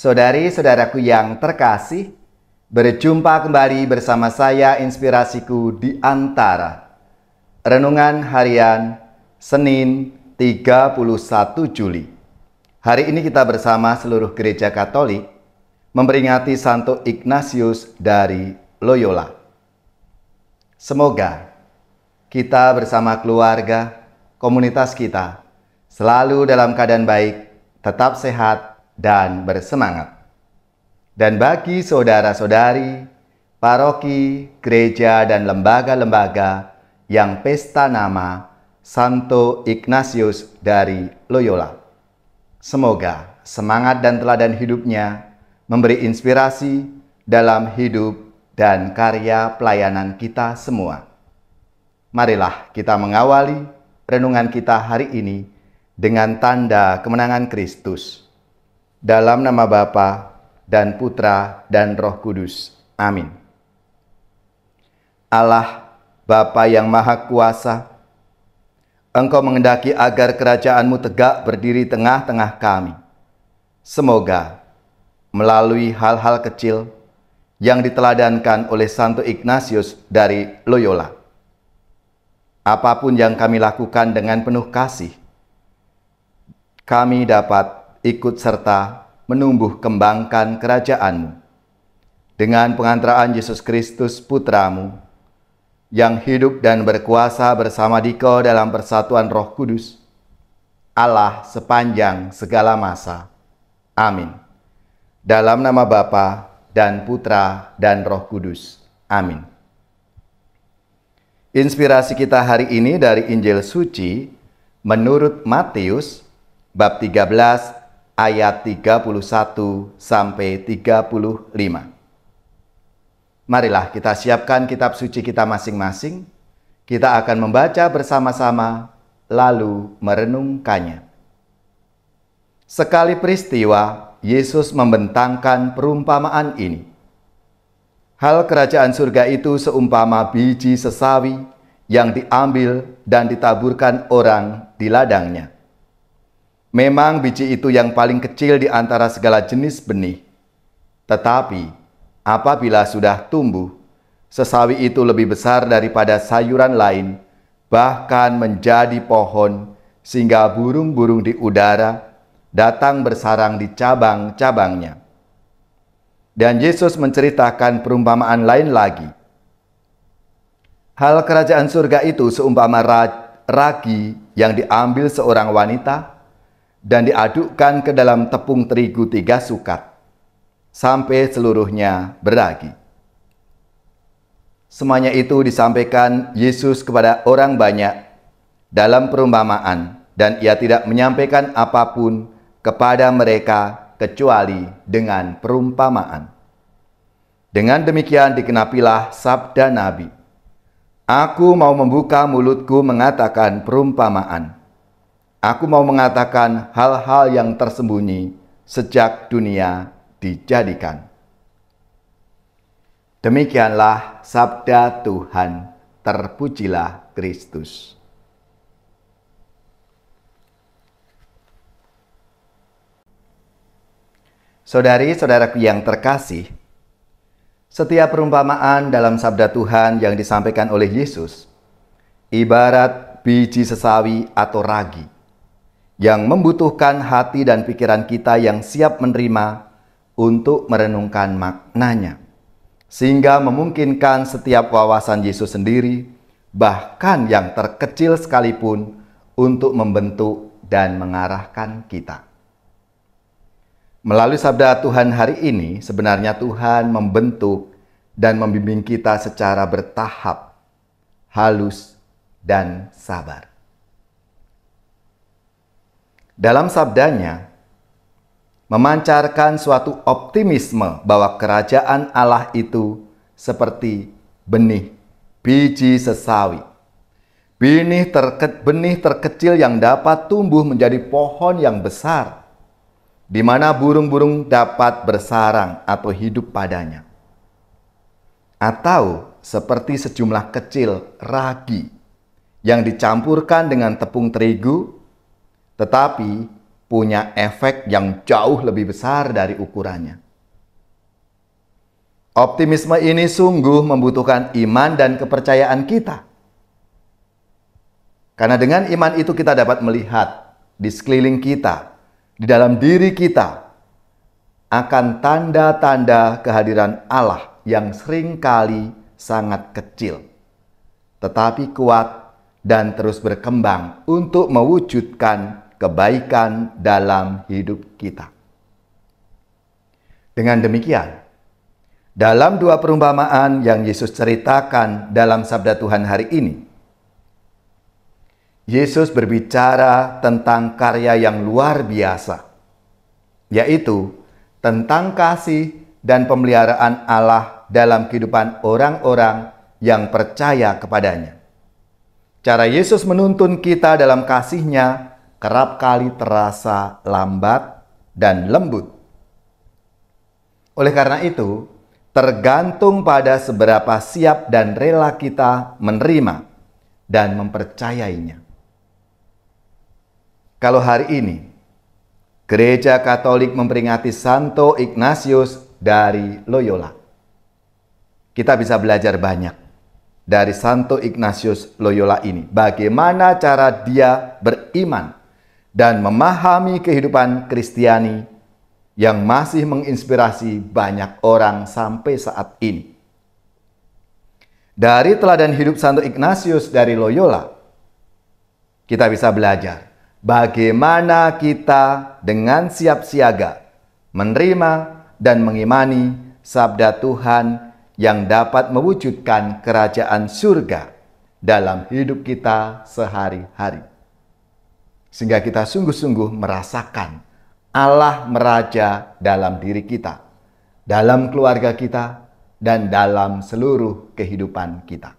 Saudari-saudaraku yang terkasih, berjumpa kembali bersama saya Inspirasiku di Antara. Renungan harian Senin 31 Juli. Hari ini kita bersama seluruh gereja Katolik memperingati Santo Ignatius dari Loyola. Semoga kita bersama keluarga, komunitas kita selalu dalam keadaan baik, tetap sehat, dan bersemangat. Dan bagi saudara-saudari, paroki, gereja, dan lembaga-lembaga yang pesta nama Santo Ignatius dari Loyola, semoga semangat dan teladan hidupnya memberi inspirasi dalam hidup dan karya pelayanan kita semua. Marilah kita mengawali renungan kita hari ini dengan tanda kemenangan Kristus. Dalam nama Bapa dan Putra dan Roh Kudus. Amin. Allah, Bapa yang Maha Kuasa, Engkau mengendaki agar kerajaan-Mu tegak berdiri tengah-tengah kami. Semoga melalui hal-hal kecil yang diteladankan oleh Santo Ignatius dari Loyola, apapun yang kami lakukan dengan penuh kasih, kami dapat ikut serta menumbuh kembangkan kerajaan-Mu dengan pengantaraan Yesus Kristus Putra-Mu yang hidup dan berkuasa bersama Dikau dalam persatuan Roh Kudus, Allah sepanjang segala masa. Amin. Dalam nama Bapa dan Putra dan Roh Kudus. Amin. Inspirasi kita hari ini dari Injil Suci menurut Matius bab 13 ayat 31 sampai 35. Marilah kita siapkan kitab suci kita masing-masing. Kita akan membaca bersama-sama lalu merenungkannya. Sekali peristiwa, Yesus membentangkan perumpamaan ini. Hal kerajaan surga itu seumpama biji sesawi yang diambil dan ditaburkan orang di ladangnya. Memang biji itu yang paling kecil di antara segala jenis benih. Tetapi apabila sudah tumbuh, sesawi itu lebih besar daripada sayuran lain, bahkan menjadi pohon, sehingga burung-burung di udara datang bersarang di cabang-cabangnya. Dan Yesus menceritakan perumpamaan lain lagi. Hal kerajaan surga itu seumpama ragi yang diambil seorang wanita dan diadukkan ke dalam tepung terigu 3 sukat, sampai seluruhnya beragi. Semuanya itu disampaikan Yesus kepada orang banyak dalam perumpamaan, dan ia tidak menyampaikan apapun kepada mereka kecuali dengan perumpamaan. Dengan demikian dikenapilah sabda Nabi, "Aku mau membuka mulutku mengatakan perumpamaan. Aku mau mengatakan hal-hal yang tersembunyi sejak dunia dijadikan." Demikianlah sabda Tuhan. Terpujilah Kristus. Saudari-saudaraku yang terkasih, setiap perumpamaan dalam sabda Tuhan yang disampaikan oleh Yesus ibarat biji sesawi atau ragi yang membutuhkan hati dan pikiran kita yang siap menerima untuk merenungkan maknanya, sehingga memungkinkan setiap wawasan Yesus sendiri, bahkan yang terkecil sekalipun, untuk membentuk dan mengarahkan kita. Melalui sabda Tuhan hari ini, sebenarnya Tuhan membentuk dan membimbing kita secara bertahap, halus, dan sabar. Dalam sabdanya, memancarkan suatu optimisme bahwa kerajaan Allah itu seperti benih biji sesawi. Benih terkecil yang dapat tumbuh menjadi pohon yang besar, di mana burung-burung dapat bersarang atau hidup padanya. Atau seperti sejumlah kecil ragi yang dicampurkan dengan tepung terigu, tetapi punya efek yang jauh lebih besar dari ukurannya. Optimisme ini sungguh membutuhkan iman dan kepercayaan kita. Karena dengan iman itu kita dapat melihat di sekeliling kita, di dalam diri kita, akan tanda-tanda kehadiran Allah yang seringkali sangat kecil, tetapi kuat dan terus berkembang untuk mewujudkan kebaikan dalam hidup kita. Dengan demikian, dalam dua perumpamaan yang Yesus ceritakan dalam sabda Tuhan hari ini, Yesus berbicara tentang karya yang luar biasa, yaitu tentang kasih dan pemeliharaan Allah dalam kehidupan orang-orang yang percaya kepadanya. Cara Yesus menuntun kita dalam kasih-Nya kerap kali terasa lambat dan lembut. Oleh karena itu, tergantung pada seberapa siap dan rela kita menerima dan mempercayainya. Kalau hari ini Gereja Katolik memperingati Santo Ignatius dari Loyola, kita bisa belajar banyak dari Santo Ignatius Loyola ini. Bagaimana cara dia beriman dan memahami kehidupan Kristiani yang masih menginspirasi banyak orang sampai saat ini. Dari teladan hidup Santo Ignatius dari Loyola, kita bisa belajar bagaimana kita dengan siap siaga menerima dan mengimani sabda Tuhan yang dapat mewujudkan kerajaan surga dalam hidup kita sehari-hari. Sehingga kita sungguh-sungguh merasakan Allah meraja dalam diri kita, dalam keluarga kita, dan dalam seluruh kehidupan kita.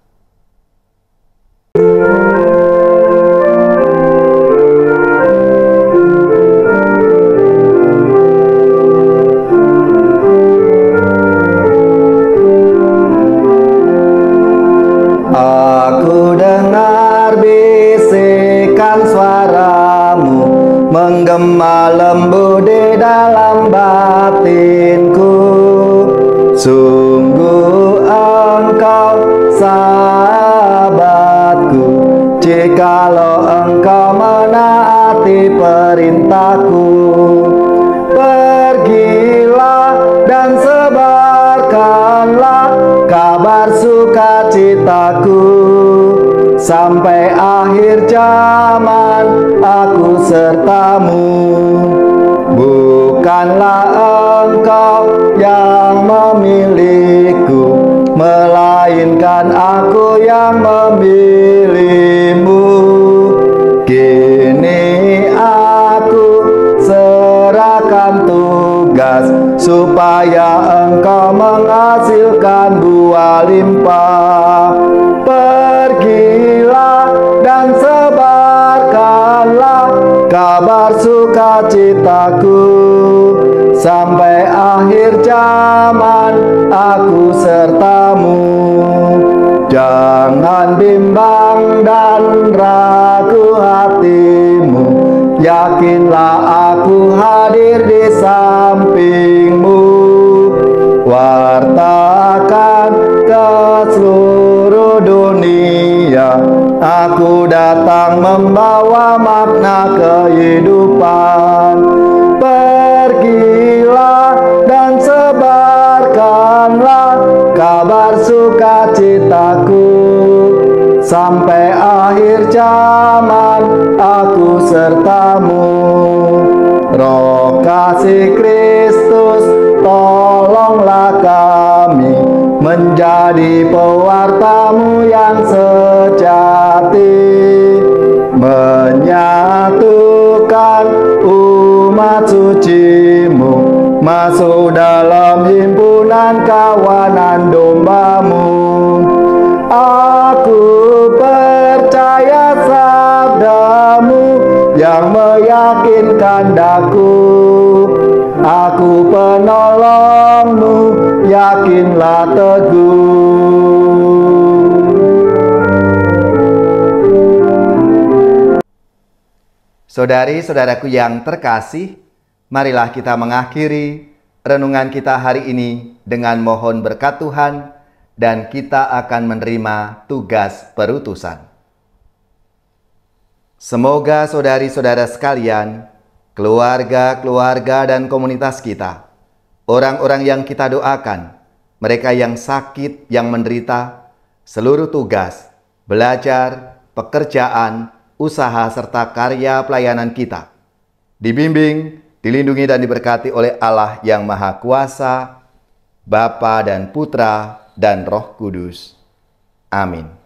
Aku dengar bisikan suaramu menggema lembu di dalam batinku. Sungguh engkau sahabatku, jikalau engkau menaati perintahku. Pergilah dan sebarkanlah kabar sukacitaku, sampai akhir zaman aku sertamu. Bukanlah engkau yang memilihku, melainkan aku yang memilihmu. Kini aku serahkan tugas supaya engkau menghasilkan buah limpah. Pergilah dan sebarkanlah kabar sukacitaku, sampai akhir zaman aku sertamu. Jangan bimbang dan ragu hatimu, yakinlah aku hadir di sampingmu. Wartakan ke seluruh dunia, aku datang membawa makna kehidupan. Pergilah dan sebarkanlah kabar sukacitaku, sampai akhir zaman aku sertamu. Roh kasih Kristus, tolonglah kami menjadi pewartamu yang sejati, menyatukan umat sucimu masuk dalam himpunan kawanan dombamu. Aku percaya sabdamu yang meyakinkan daku, aku penolongmu, yakinlah teguh. Saudari-saudaraku yang terkasih, marilah kita mengakhiri renungan kita hari ini dengan mohon berkat Tuhan dan kita akan menerima tugas perutusan. Semoga saudari-saudara sekalian, keluarga-keluarga dan komunitas kita, orang-orang yang kita doakan, mereka yang sakit, yang menderita, seluruh tugas, belajar, pekerjaan, usaha serta karya pelayanan kita dibimbing, dilindungi dan diberkati oleh Allah yang Maha Kuasa, Bapa dan Putra dan Roh Kudus. Amin.